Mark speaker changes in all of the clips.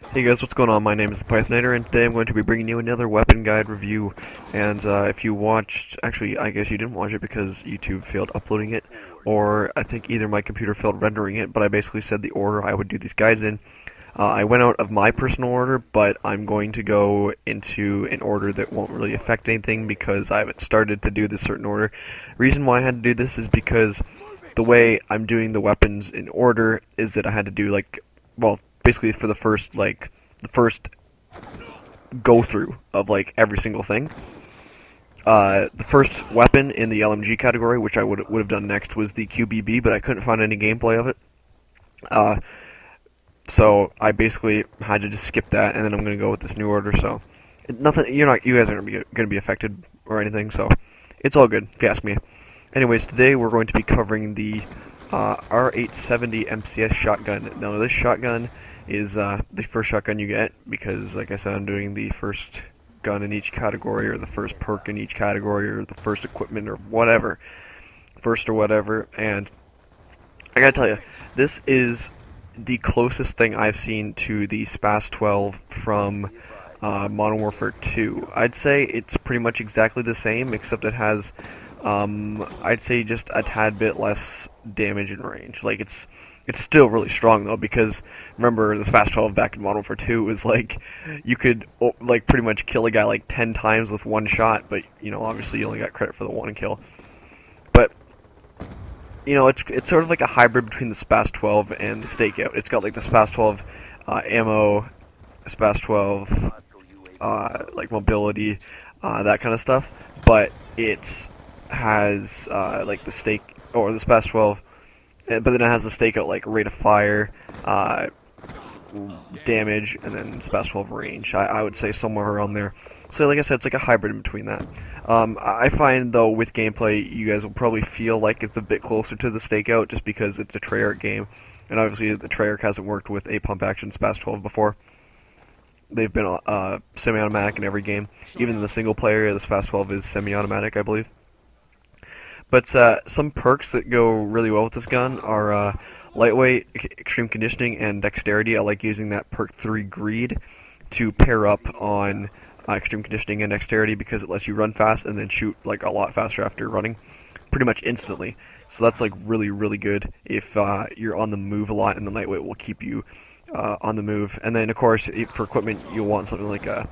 Speaker 1: Hey guys, what's going on? My name is the Pythonator, and today I'm going to be bringing you another weapon guide review. And if you watched, actually, I guess you didn't watch it because YouTube failed uploading it, or I think either my computer failed rendering it, but I basically said the order I would do these guides in. I went out of my personal order, but I'm going to go into an order that won't really affect anything because I haven't started to do this certain order. Reason why I had to do this is because the way I'm doing the weapons in order is that I had to do well, basically for the first go through of every single thing. The first weapon in the LMG category, which I would have done next, was the QBB, but I couldn't find any gameplay of it. So I basically had to just skip that, and then I'm gonna go with this new order. So nothing, you guys aren't gonna be affected or anything. So it's all good if you ask me. Anyways, today we're going to be covering the R870 MCS shotgun. Now this shotgun is the first shotgun you get because, like I said, I'm doing the first gun in each category, or the first perk in each category, or the first equipment, or whatever, and I gotta tell you, this is the closest thing I've seen to the SPAS 12 from Modern Warfare 2. I'd say it's pretty much exactly the same, except it has, I'd say, just a tad bit less damage and range. It's still really strong though, because remember the SPAS 12 back in Modern Warfare 2 was you could pretty much kill a guy 10 times with one shot, but obviously you only got credit for the one kill. But it's sort of like a hybrid between the SPAS 12 and the Stakeout. It's got the SPAS 12 ammo, SPAS 12 mobility, that kind of stuff, but it has the stake or the SPAS 12, but then it has the Stakeout rate of fire, damage, and then SPAS 12 range. I would say somewhere around there. So like I said, it's like a hybrid in between that. I find though with gameplay, you guys will probably feel like it's a bit closer to the Stakeout just because it's a Treyarch game, and obviously the Treyarch hasn't worked with a pump action SPAS 12 before. They've been semi-automatic in every game. Even in the single player, the SPAS 12 is semi-automatic, I believe. But some perks that go really well with this gun are lightweight, extreme conditioning, and dexterity. I like using that perk 3 greed to pair up on extreme conditioning and dexterity because it lets you run fast and then shoot a lot faster after running, pretty much instantly. So that's really, really good if you're on the move a lot, and the lightweight will keep you on the move. And then of course for equipment you'll want something like a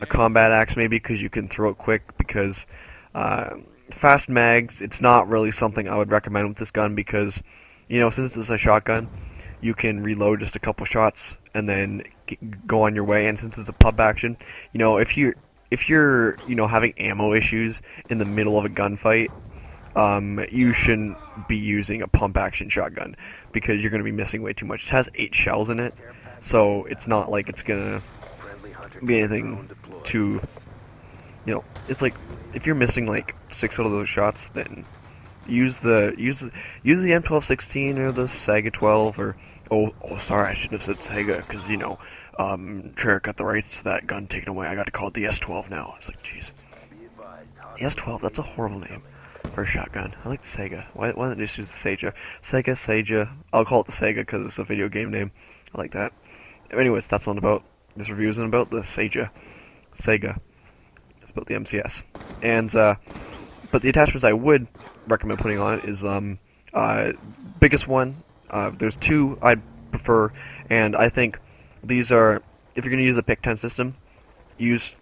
Speaker 1: combat axe maybe, because you can throw it quick, because fast mags, it's not really something I would recommend with this gun because, since it's a shotgun, you can reload just a couple shots and then go on your way. And since it's a pump action, if you're having ammo issues in the middle of a gunfight, you shouldn't be using a pump action shotgun because you're going to be missing way too much. It has 8 shells in it, so it's not like it's going to be anything too, it's if you're missing 6 out of those shots, then use the M1216 or the Saga 12, or sorry, I shouldn't have said Saga because Treyarch got the rights to that gun taken away. I got to call it the S12 now. It's jeez, the S12, that's a horrible name for a shotgun. I like the Sega. Why don't they just use the Sega? Sega. I'll call it the Sega because it's a video game name. I like that. Anyways, that's not about this review. Isn't about the Sega. It's about the MCS. And but the attachments I would recommend putting on it is biggest one. There's 2 I'd prefer, and I think these are, if you're going to use the Pick-10 system, use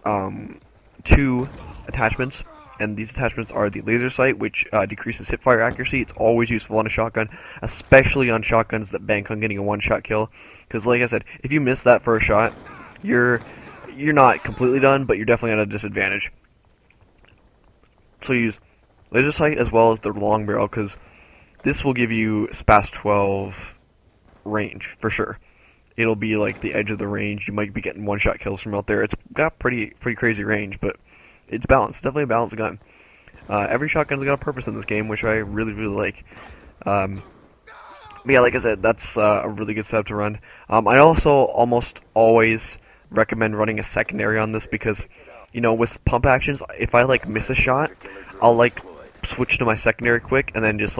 Speaker 1: 2 attachments. And these attachments are the laser sight, which decreases hipfire accuracy. It's always useful on a shotgun, especially on shotguns that bank on getting a one-shot kill. Because, like I said, if you miss that for a shot, you're not completely done, but you're definitely at a disadvantage. So use laser sight as well as the long barrel, because this will give you SPAS 12 range for sure. It'll be the edge of the range. You might be getting one-shot kills from out there. It's got pretty crazy range, but it's balanced. It's definitely a balanced gun. Every shotgun's got a purpose in this game, which I really, really like. But yeah, like I said, that's a really good setup to run. I also almost always recommend running a secondary on this because, with pump actions, if I miss a shot, I'll switch to my secondary quick and then just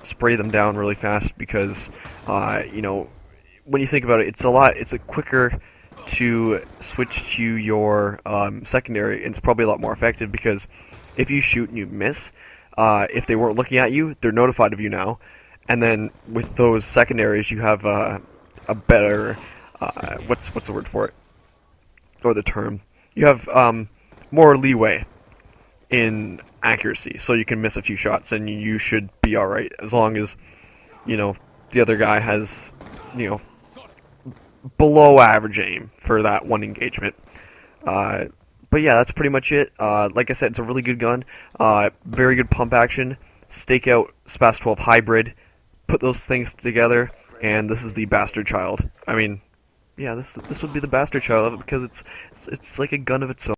Speaker 1: spray them down really fast because, when you think about it, it's a quicker to switch to your secondary, and it's probably a lot more effective because if you shoot and you miss, if they weren't looking at you, they're notified of you now, and then with those secondaries, you have a better what's the word for it, or the term? You have more leeway in accuracy, so you can miss a few shots and you should be all right as long as the other guy has below average aim for that one engagement. But yeah, that's pretty much it. Like I said, it's a really good gun. Very good pump action. Stakeout SPAS 12 hybrid. Put those things together, and this is the bastard child. I mean, yeah, this would be the bastard child of it because it's like a gun of its own.